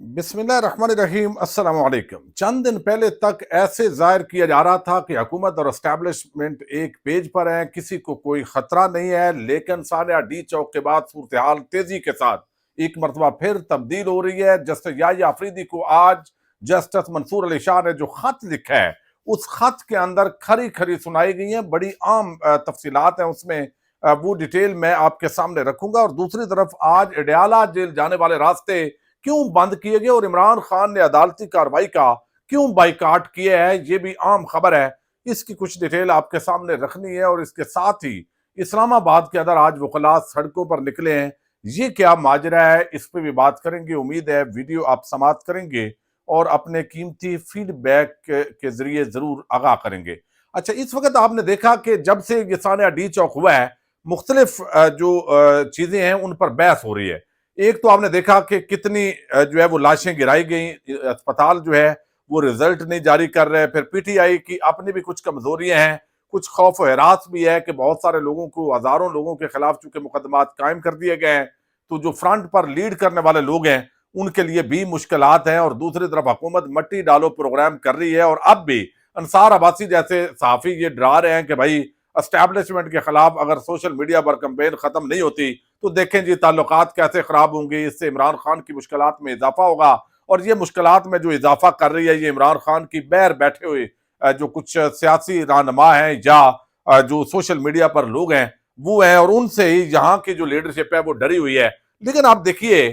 बिस्मिल्लाहिर्रहमानिर्रहीम अस्सलाम वालेकुम। चंद दिन पहले तक ऐसे जाहिर किया जा रहा था कि हुकूमत और एस्टैब्लिशमेंट एक पेज पर है, किसी को कोई खतरा नहीं है, लेकिन सानिया डी चौक के बाद सूरत हाल तेजी के साथ एक मरतबा फिर तब्दील हो रही है। जस्टिस याहिया अफरीदी को आज जस्टिस मंसूर अली शाह ने जो खत लिखा है, उस खत के अंदर खरी खरी सुनाई गई है, बड़ी आम तफसीलात हैं उसमें। वो डिटेल मैं आपके सामने रखूंगा। और दूसरी तरफ आज अडयाला जेल जाने वाले रास्ते क्यों बंद किए गए और इमरान खान ने अदालती कार्रवाई का क्यों बाइकाट किया है, ये भी आम खबर है। इसकी कुछ डिटेल आपके सामने रखनी है। और इसके साथ ही इस्लामाबाद के अंदर आज वकला सड़कों पर निकले हैं, ये क्या माजरा है, इस पर भी बात करेंगे। उम्मीद है वीडियो आप समाप्त करेंगे और अपने कीमती फीडबैक के जरिए जरूर आगाह करेंगे। अच्छा, इस वक्त आपने देखा कि जब से ये सानिया डी चौक हुआ है, मुख्तलिफ जो चीजें हैं उन पर बहस हो रही है। एक तो आपने देखा कि कितनी जो है वो लाशें गिराई गई, अस्पताल जो है वो रिजल्ट नहीं जारी कर रहे। फिर पीटीआई की अपनी भी कुछ कमजोरियां हैं, कुछ खौफ व हिरास भी है कि बहुत सारे लोगों को, हजारों लोगों के खिलाफ चूंकि मुकदमात कायम कर दिए गए हैं, तो जो फ्रंट पर लीड करने वाले लोग हैं उनके लिए भी मुश्किलात हैं। और दूसरी तरफ हुकूमत मट्टी डालो प्रोग्राम कर रही है। और अब भी अंसार अब्बासी जैसे सहाफी ये डरा रहे हैं कि भाई एस्टैब्लिशमेंट के खिलाफ अगर सोशल मीडिया पर कंपेन खत्म नहीं होती तो देखें जी ताल्लुकात कैसे खराब होंगे, इससे इमरान खान की मुश्किलात में इजाफा होगा। और ये मुश्किलात में जो इजाफा कर रही है ये इमरान खान की बैर बैठे हुए जो कुछ सियासी रहनुमा हैं या जो सोशल मीडिया पर लोग हैं वो हैं, और उनसे ही यहाँ की जो लीडरशिप है वो डरी हुई है। लेकिन आप देखिए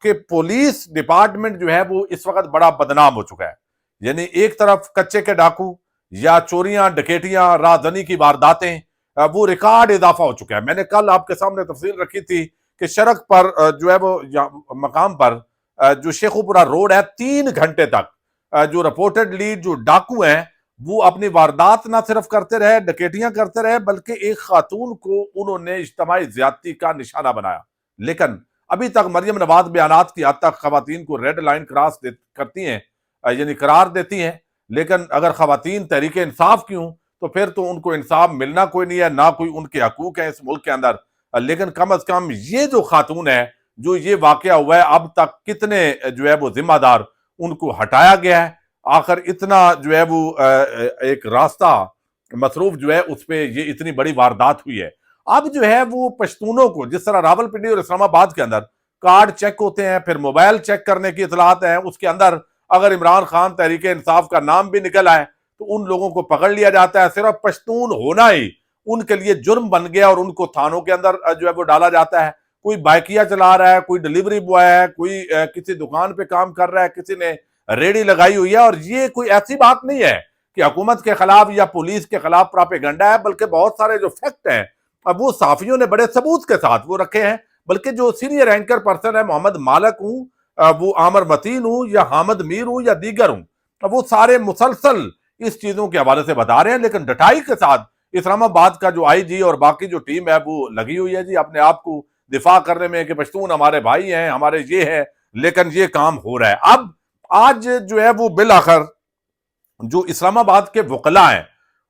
कि पुलिस डिपार्टमेंट जो है वो इस वक्त बड़ा बदनाम हो चुका है। यानी एक तरफ कच्चे के डाकू या चोरियां डकैतियां राजधानी की वारदातें, वो रिकॉर्ड इजाफा हो चुका है। मैंने कल आपके सामने तफसील रखी थी कि सड़क पर जो है वो मकाम पर जो शेखुपुरा रोड है, 3 घंटे तक जो रिपोर्टेड लीड जो डाकू हैं वो अपनी वारदात ना सिर्फ करते रहे, डकैतियां करते रहे, बल्कि एक खातून को उन्होंने इज्तिमाई ज्यादती का निशाना बनाया। लेकिन अभी तक मरियम नवाज बयानात की हद तक खवातीन को रेड लाइन क्रॉस करती हैं, यानी करार देती हैं। लेकिन अगर खवातीन तहरीक इंसाफ की हूं तो फिर तो उनको इंसाफ मिलना कोई नहीं है, ना कोई उनके हकूक है इस मुल्क के अंदर। लेकिन कम अज कम ये जो खातून है, जो ये वाकया हुआ है, अब तक कितने जो है वो जिम्मेदार उनको हटाया गया है। आखिर इतना जो है वो एक रास्ता मसरूफ जो है उस पर ये इतनी बड़ी वारदात हुई है। अब जो है वो पश्तूनों को, जिस तरह रावलपिंडी और इस्लामाबाद के अंदर कार्ड चेक होते हैं, फिर मोबाइल चेक करने की इतलात है, उसके अंदर अगर इमरान खान तहरीक इंसाफ का नाम भी निकल आए तो उन लोगों को पकड़ लिया जाता है। सिर्फ पश्तून होना ही उनके लिए जुर्म बन गया और उनको थानों के अंदर जो है वो डाला जाता है। कोई बाइकिया चला रहा है, कोई डिलीवरी बॉय है, कोई किसी दुकान पे काम कर रहा है, किसी ने रेडी लगाई हुई है। और ये कोई ऐसी बात नहीं है कि हुकूमत के खिलाफ या पुलिस के खिलाफ प्रोपेगेंडा है, बल्कि बहुत सारे जो फैक्ट हैं अब वो साफियों ने बड़े सबूत के साथ वो रखे हैं। बल्कि जो सीनियर एंकर पर्सन है, मोहम्मद मालक हूँ, वो आमर मतीन हूँ या हामिद मीर हूँ या दीगर हूँ, वो सारे मुसलसल इस चीजों के हवाले से बता रहे हैं। लेकिन डटाई के साथ इस्लामाबाद का जो आईजी और बाकी जो टीम है वो लगी हुई है जी अपने आप को दिफा करने में कि पश्तून हमारे भाई हैं, हमारे ये है। लेकिन ये काम हो रहा है। अब आज जो है वो बिल आखिर जो इस्लामाबाद के वकला हैं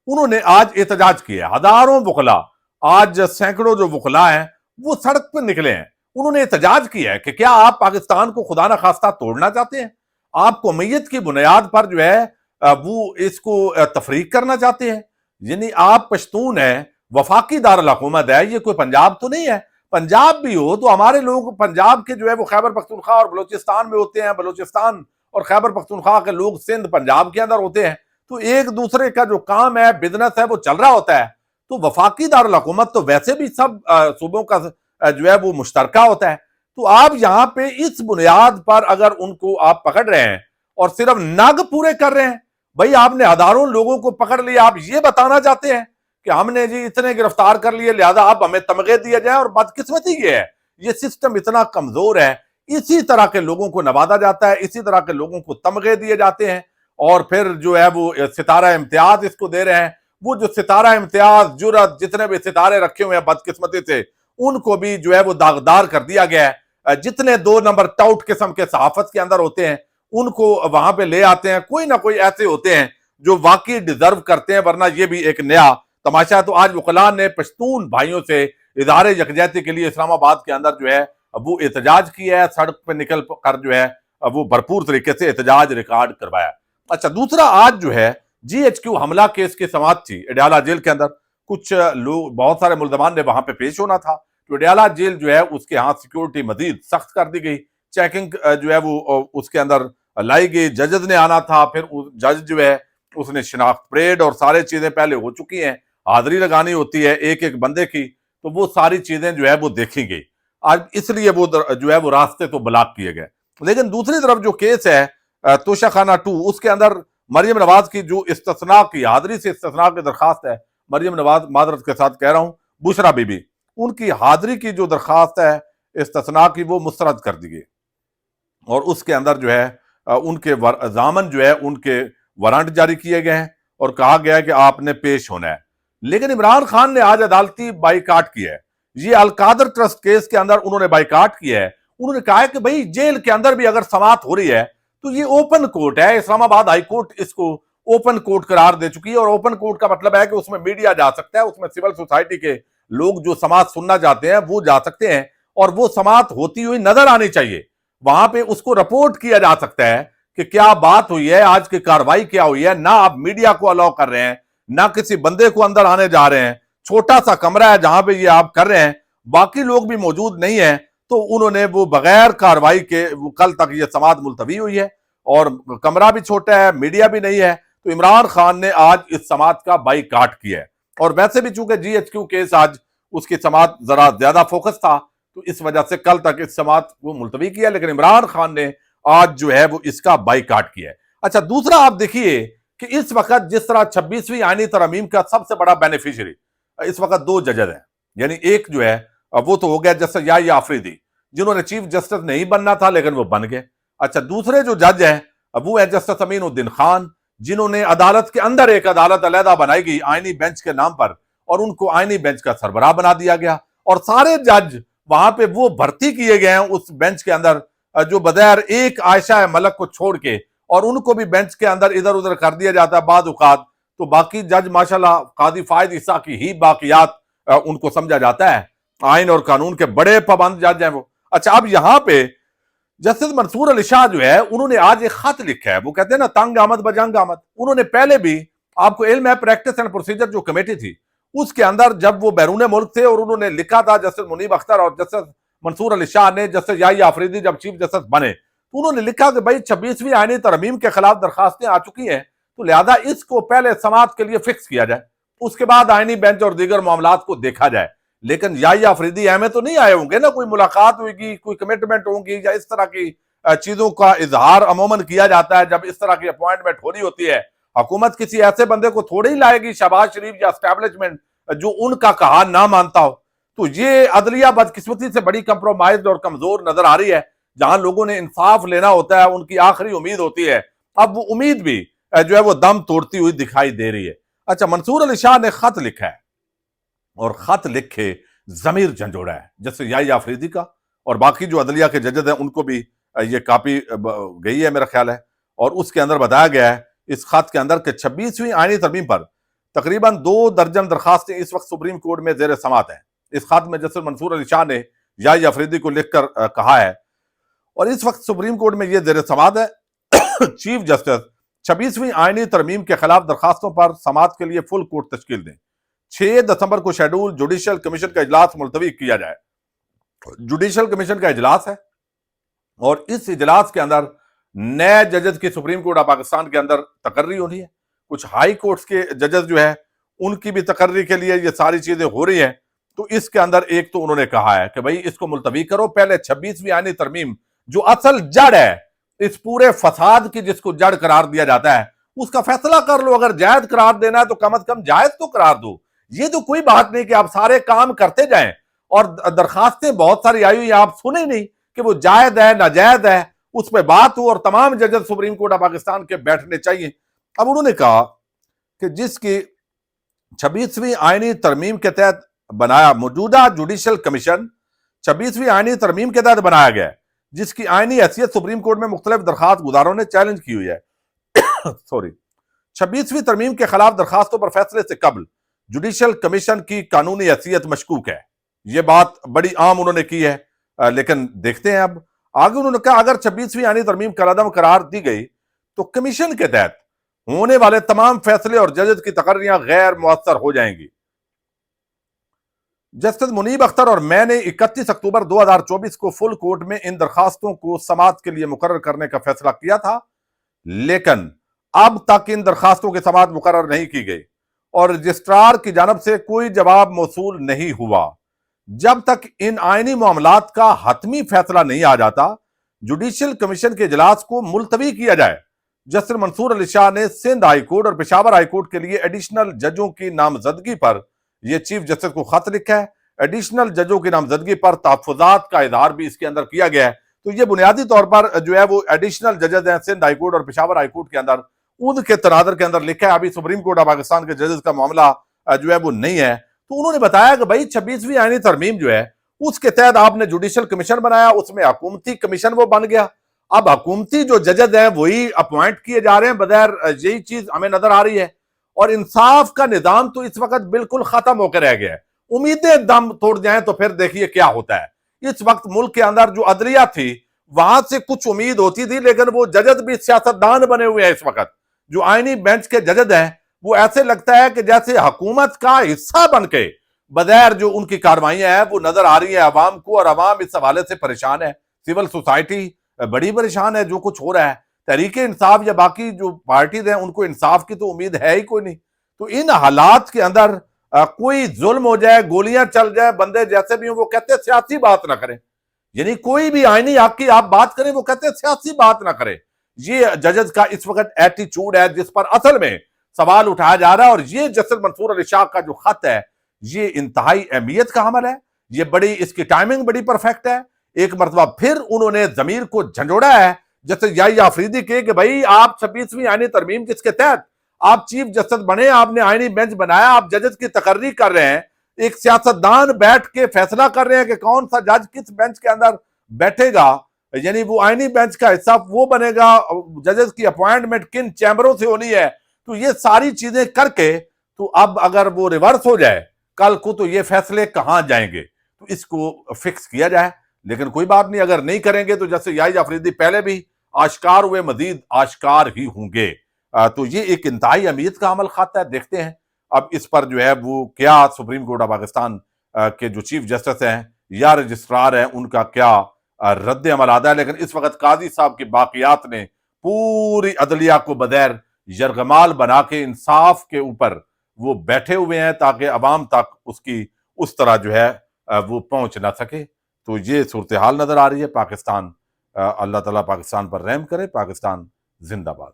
उन्होंने आज एहतजाज किया। हजारों वकला, आज सैकड़ों जो वकला हैं वो सड़क पर निकले हैं। उन्होंने एहतजाज किया है कि क्या आप पाकिस्तान को खुदा न खास्ता तोड़ना चाहते हैं, आप कौमियत की बुनियाद पर जो है वो इसको तफरीक करना चाहते हैं। यानी आप पश्तून हैं, वफाकी दारुल हुकूमत है, ये कोई पंजाब तो नहीं है। पंजाब भी हो तो हमारे लोग पंजाब के जो है वो खैबर पख्तूनख्वा और बलोचिस्तान में होते हैं, बलोचिस्तान और खैबर पख्तूनख्वा के लोग सिंध पंजाब के अंदर होते हैं। तो एक दूसरे का जो काम है, बिजनेस है, वो चल रहा होता है। तो वफाकी दारुल हुकूमत तो वैसे भी सब सूबों का जो है वो मुश्तरका होता है। तो आप यहाँ पे इस बुनियाद पर अगर उनको आप पकड़ रहे हैं और सिर्फ नग पूरे कर रहे हैं, भाई आपने हजारों लोगों को पकड़ लिया, आप ये बताना चाहते हैं कि हमने जी इतने गिरफ्तार कर लिए लिहाजा आप हमें तमगे दिए जाए। और बदकिस्मती ये है, ये सिस्टम इतना कमजोर है, इसी तरह के लोगों को नवाजा जाता है, इसी तरह के लोगों को तमगे दिए जाते हैं। और फिर जो है वो सितारा इम्तियाज इसको दे रहे हैं। वो जो सितारा इम्तियाज, जुरत, जितने भी सितारे रखे हुए हैं बदकिस्मती से, उनको भी जो है वो दागदार कर दिया गया है। जितने 2 नंबर टाउट किस्म के सहाफत के अंदर होते हैं उनको वहां पे ले आते हैं। कोई ना कोई ऐसे होते हैं जो वाकई डिजर्व करते हैं, वरना ये भी एक नया तमाशा। तो आज वकला ने पश्तून भाइयों से इदारे यकजहती के लिए इस्लामाबाद के अंदर जो है वो एहतजाज किया है, सड़क पर निकल कर जो है وہ بھرپور طریقے سے احتجاج ریکارڈ کروایا۔ اچھا دوسرا، آج جو ہے جی ایچ کیو حملہ کیس کی سماعت تھی اڈیالہ جیل کے اندر، کچھ لوگ، بہت سارے ملزمان نے وہاں پہ پیش ہونا تھا، تو اڈیالہ جیل جو ہے اس کے ہاں سیکیورٹی مزید سخت کر دی گئی، چیکنگ جو ہے وہ اس کے اندر لائی گئی، ججز نے آنا تھا، پھر جج جو ہے اس نے شناخت پریڈ اور سارے چیزیں پہلے ہو چکی ہیں، حاضری لگانی ہوتی ہے ایک ایک بندے کی، تو وہ ساری چیزیں جو ہے وہ دیکھی گئی، آج اس لیے وہ جو ہے وہ راستے تو بلاک کیے گئے۔ لیکن دوسری طرف جو کیس ہے توشہ خانہ 2، اس کے اندر مریم نواز کی جو استثناء کی حاضری سے استثناء کی درخواست ہے، مریم نواز معذرت کے ساتھ کہہ رہا ہوں، بشرا بی بی، ان کی حاضری کی جو درخواست ہے استثناء کی وہ مسترد کر دی گئی، اور اس کے اندر جو ہے ان کے ضامن جو ہے ان کے وارنٹ جاری کیے گئے ہیں اور کہا گیا ہے کہ آپ نے پیش ہونا ہے۔ لیکن عمران خان نے آج عدالتی بائیکاٹ کیا ہے، یہ القادر ٹرسٹ کیس کے اندر انہوں نے بائیکاٹ کیا ہے، انہوں نے کہا ہے کہ بھئی جیل کے اندر بھی اگر سماعت ہو رہی ہے تو یہ اوپن کورٹ ہے، اسلام آباد ہائی کورٹ اس کو اوپن کورٹ قرار دے چکی ہے، اور اوپن کورٹ کا مطلب ہے کہ اس میں میڈیا جا سکتا ہے، اس میں سول سوسائٹی کے لوگ جو سماعت سننا چاہتے ہیں وہ جا سکتے ہیں، اور وہ سماعت ہوتی ہوئی نظر آنی چاہیے، وہاں پہ اس کو رپورٹ کیا جا سکتا ہے کہ کیا بات ہوئی ہے، آج کی کاروائی کیا ہوئی ہے، نہ آپ میڈیا کو الاؤ کر رہے ہیں، نہ کسی بندے کو اندر آنے جا رہے ہیں، چھوٹا سا کمرہ ہے جہاں پہ یہ آپ کر رہے ہیں، باقی لوگ بھی موجود نہیں ہیں، تو انہوں نے وہ بغیر کاروائی کے کل تک یہ سماعت ملتوی ہوئی ہے، اور کمرہ بھی چھوٹا ہے، میڈیا بھی نہیں ہے، تو عمران خان نے آج اس سماعت کا بائیکاٹ کیا ہے، اور ویسے بھی چونکہ جی ایچ کیو کیس آج اس کی سماعت ذرا زیادہ فوکس تھا، تو اس وجہ سے کل تک اس سماعت کو ملتوی کیا، لیکن عمران خان نے آج جو ہے وہ اس کا بائیکاٹ کیا ہے۔ اچھا دوسرا آپ دیکھیے کہ اس وقت جس طرح 26ویں آئینی ترمیم کا سب سے بڑا بینیفیشری اس وقت 2 ججز ہیں، یعنی ایک جو ہے وہ تو ہو گیا جسٹس یحییٰ آفریدی، جنہوں نے چیف جسٹس نہیں بننا تھا لیکن وہ بن گئے۔ اچھا دوسرے جو جج ہیں وہ ہے جسٹس امین الدین خان، جنہوں نے عدالت کے اندر ایک عدالت علیحدہ بنائی گئی آئینی بینچ کے نام پر، اور ان کو آئینی بینچ کا سربراہ بنا دیا گیا، اور سارے جج وہاں پہ وہ بھرتی کیے گئے ہیں اس بینچ کے اندر جو بغیر ایک عائشہ ملک کو چھوڑ کے، اور ان کو بھی بینچ کے اندر ادھر ادھر کر دیا جاتا ہے بعض اوقات، تو باقی جج ماشاءاللہ قاضی فائد عیسیٰ کی ہی باقیات ان کو سمجھا جاتا ہے، آئین اور قانون کے بڑے پابند جج ہیں وہ۔ اچھا اب یہاں پہ جسٹس منصور علی شاہ جو ہے انہوں نے آج ایک خط لکھا ہے، وہ کہتے ہیں نا تنگ آمد بجنگ آمد، انہوں نے پہلے بھی آپ کو علم ہے پریکٹس اینڈ پروسیجر جو کمیٹی تھی اس کے اندر جب وہ بیرون ملک تھے اور انہوں نے لکھا تھا جسٹس منیب اختر اور جسٹس منصور علی شاہ نے، جسٹس یحییٰ آفریدی جب چیف جسٹس بنے تو انہوں نے لکھا کہ بھائی 26ویں آئینی ترمیم کے خلاف درخواستیں آ چکی ہیں، تو لہذا اس کو پہلے سماعت کے لیے فکس کیا جائے، اس کے بعد آئینی بینچ اور دیگر معاملات کو دیکھا جائے۔ لیکن یحییٰ آفریدی احمد تو نہیں آئے ہوں گے نا، کوئی ملاقات ہوئے گی، کوئی کمٹمنٹ ہوں گی، یا اس طرح کی چیزوں کا اظہار عموماً کیا جاتا ہے جب اس طرح کی اپوائنٹمنٹ ہو رہی ہوتی ہے۔ حکومت کسی ایسے بندے کو تھوڑی ہی لائے گی شہباز شریف یا اسٹیبلشمنٹ جو ان کا کہا نہ مانتا ہو، تو یہ عدلیہ بدقسمتی سے بڑی کمپرومائزڈ اور کمزور نظر آ رہی ہے، جہاں لوگوں نے انصاف لینا ہوتا ہے، ان کی آخری امید ہوتی ہے، اب وہ امید بھی جو ہے وہ دم توڑتی ہوئی دکھائی دے رہی ہے۔ اچھا منصور علی شاہ نے خط لکھا ہے، اور خط لکھے ضمیر جھنجھوڑا ہے جیسے یحییٰ آفریدی کا، اور باقی جو عدلیہ کے ججز ہیں ان کو بھی یہ کاپی گئی ہے میرا خیال ہے، اور اس کے اندر بتایا گیا ہے اس خط کے اندر کہ 26ویں آئینی ترمیم پر تقریباً 2 درجن درخواستیں اس وقت سپریم کورٹ میں زیر سماعت ہیں۔ اس خط میں جسٹس منصور علی شاہ نے یحییٰ آفریدی کو لکھ کر کہا ہے، اور اس وقت سپریم کورٹ میں یہ زیر سماعت ہے، چیف جسٹس 26ویں آئینی ترمیم کے خلاف درخواستوں پر سماعت کے لیے فل کورٹ تشکیل دیں، 6 دسمبر کو شیڈول جوڈیشل کمیشن کا اجلاس ملتوی کیا جائے۔ جوڈیشل کمیشن کا اجلاس ہے، اور اس اجلاس کے اندر نئے ججز کی سپریم کورٹ آف پاکستان کے اندر تقرری ہونی ہے، کچھ ہائی کورٹس کے ججز جو ہے ان کی بھی تقرری کے لیے یہ ساری چیزیں ہو رہی ہیں، تو اس کے اندر ایک تو انہوں نے کہا ہے کہ بھئی اس کو ملتوی کرو، پہلے 26ویں آئینی ترمیم جو اصل جڑ ہے اس پورے فساد کی، جس کو جڑ قرار دیا جاتا ہے، اس کا فیصلہ کر لو، اگر جائز قرار دینا ہے تو کم از کم جائز تو قرار دو۔ یہ تو کوئی بات نہیں کہ آپ سارے کام کرتے جائیں اور درخواستیں بہت ساری آئی ہوئی آپ سنیں نہیں کہ وہ جائز ہے ناجائز ہے، اس پہ بات ہو اور تمام ججز سپریم کورٹ آف پاکستان کے بیٹھنے چاہیے۔ اب انہوں نے کہا کہ جس کی 26ویں آئینی ترمیم کے تحت بنایا موجودہ جوڈیشل کمیشن 26ویں آئینی ترمیم کے تحت بنایا گیا ہے، جس کی آئینی حیثیت سپریم کورٹ میں مختلف درخواست گزاروں نے چیلنج کی ہوئی ہے۔ 26ویں ترمیم کے خلاف درخواستوں پر فیصلے سے قبل جوڈیشل کمیشن کی قانونی حیثیت مشکوک ہے۔ یہ بات بڑی عام انہوں نے کی ہے، لیکن دیکھتے ہیں आगे उन्होंने कहा अगर 26वीं आईनी तरमीम कलअदम करार दी गई तो कमीशन के तहत होने वाले तमाम फैसले और जजेस की तकर्रियां गैर मुअत्तर हो जाएंगी। जस्टिस मुनीब अख्तर और मैंने 31 अक्टूबर 2024 को फुल कोर्ट में इन दरखास्तों को समाअत के लिए मुकर्रर करने का फैसला किया था, लेकिन अब तक इन दरखास्तों की समाअत मुकर्रर नहीं की गई और रजिस्ट्रार की जानब से कोई जवाब मौसूल नहीं हुआ। जब तक इन आईनी मामलात का हतमी फैसला नहीं आ जाता, जुडिशियल कमीशन के इजलास को मुलतवी किया जाए। जस्टिस मंसूर अली शाह ने सिंध हाई कोर्ट और पेशावर हाई कोर्ट के लिए एडिशनल जजों की नामजदगी पर यह चीफ जस्टिस को खत लिखा है। एडिशनल जजों की नामजदगी पर तहफ्फुजात का इजहार भी इसके अंदर किया गया है। तो ये बुनियादी तौर पर जो है वो एडिशनल जजेस हैं सिंध हाई कोर्ट और पेशावर हाई कोर्ट के अंदर, उनके तनादर के अंदर लिखा है। अभी सुप्रीम कोर्ट ऑफ पाकिस्तान के जजेस का मामला जो है वो नहीं है। तो उन्होंने बताया कि भाई 26वीं आईनी तरमीम जो है उसके तहत आपने जुडिशियल कमीशन बनाया, उसमें हुकूमती कमीशन वो बन गया। अब हुकूमती जो जजेस हैं वही अपॉइंट किए जा रहे हैं बगैर, यही चीज हमें नजर आ रही है। और इंसाफ का निजाम तो इस वक्त बिल्कुल खत्म होकर रह गया है। उम्मीदें दम तोड़ जाएं तो फिर देखिए क्या होता है। इस वक्त मुल्क के अंदर जो अदलिया थी वहां से कुछ उम्मीद होती थी, लेकिन वो जजेस भी सियासतदान बने हुए हैं। इस वक्त जो आईनी बेंच के जजेस हैं वो ऐसे लगता है कि जैसे हुकूमत का हिस्सा बन के बगैर जो उनकी कार्रवाइयां हैं वो नजर आ रही है अवाम को, और अवाम इस हवाले से परेशान है। सिविल सोसाइटी बड़ी परेशान है जो कुछ हो रहा है। तहरीके इंसाफ या बाकी जो पार्टीज हैं उनको इंसाफ की तो उम्मीद है ही कोई नहीं। तो इन हालात के अंदर कोई जुल्म हो जाए, गोलियां चल जाए, बंदे जैसे भी हो, वो कहते हैं सियासी बात ना करें। यानी कोई भी आईनी हक की आप बात करें वो कहते हैं सियासी बात ना करें। ये जजेस का इस वक्त एटीट्यूड है जिस पर असल में सवाल उठाया जा रहा है। और ये जस्टिस मंसूर अली शाह का जो खत है ये इंतहाई अहमियत का अमल है। ये बड़ी, इसकी टाइमिंग बड़ी परफेक्ट है। एक मरतबा फिर उन्होंने जमीर को झंझोड़ा है जैसे याही आफरीदी के कि भाई आप 26वीं आईनी तरमीम किसके तहत आप चीफ जस्टिस बने, आपने आईनी बेंच बनाया, आप जजेस की तकर्री कर रहे हैं। एक सियासतदान बैठ के फैसला कर रहे हैं कि कौन सा जज किस बेंच के अंदर बैठेगा, यानी वो आईनी बेंच का हिस्सा वो बनेगा, जजेस की अपॉइंटमेंट किन चैम्बरों से होनी है। तो ये सारी चीजें करके तो अब अगर वो रिवर्स हो जाए कल को तो ये फैसले कहां जाएंगे, तो इसको फिक्स किया जाए। लेकिन कोई बात नहीं, अगर नहीं करेंगे तो जैसे याही आफरीदी पहले भी आश्कार हुए मजीद आश्कार ही होंगे। तो ये एक इंतहाई अहमियत का अमल खाता है। देखते हैं अब इस पर जो है वो क्या सुप्रीम कोर्ट ऑफ पाकिस्तान के जो चीफ जस्टिस हैं या रजिस्ट्रार हैं उनका क्या रद्द अमल आता है। लेकिन इस वक्त काजी साहब की बाकियात ने पूरी अदलिया को बगैर यरगमाल बना के इंसाफ के ऊपर वो बैठे हुए हैं ताकि अवाम तक उसकी उस तरह जो है वो पहुंच ना सके। तो ये सूरत हाल नजर आ रही है। पाकिस्तान, अल्लाह ताला पाकिस्तान पर रहम करे। पाकिस्तान जिंदाबाद।